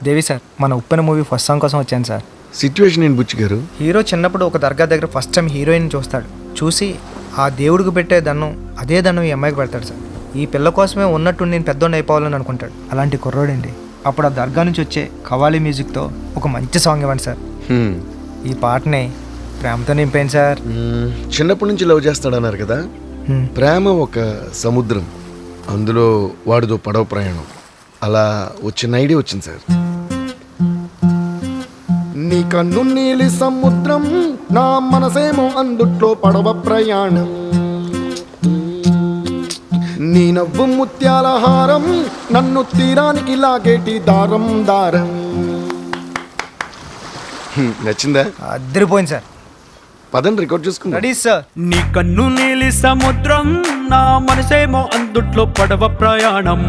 దేవి sir, మన ఉప్పెన movie first song కోసం వచ్చాను సార్. సిచ్యువేషన్ ఏంటి బుచ్చి గారు? హీరో చిన్నప్పుడు ఒక దర్గా దగ్గర ఫస్ట్ టైం హీరోయిన్ చూస్తాడు. చూసి ఆ దేవుడికి పెట్టే దండం అదే దండం ఈ అమ్మాయికి పెడతాడు సార్. ఈ పిల్ల కోసమే ఉన్నట్టు నేను పెద్దోడిని అయిపోవాలని అనుకుంటాడు. అలాంటి కుర్రోడండి. అప్పుడు ఆ దర్గా నుంచి వచ్చే కవాలి మ్యూజిక్తో ఒక మంచి సాంగ్ ఇవ్వండి సార్. ఈ పాటని ప్రేమతో నింపాను సార్. చిన్నప్పటి నుంచి లవ్ చేస్తాడన్నారు కదా. ప్రేమ ఒక సముద్రం, అందులో వాడిదో పడవ ప్రయాణం. అలా వచ్చిన ఐడియా వచ్చింది సార్. నీ కన్ను నీలి సముద్రం, నా మనసేమో అందుట్లో పడవ ప్రయాణం. నీ నవ్వు ముత్యాల హారం, నన్ను తీరానికి లాగేటి దారం దారం. నచ్చిందా? అద్దరిపోయింది సార్. పదండి రికార్డ్ చేసుకుందాం. Ready sir. నీ కన్ను నీలి సముద్రం, నా మనసేమో అందుట్లో పడవ ప్రయాణం.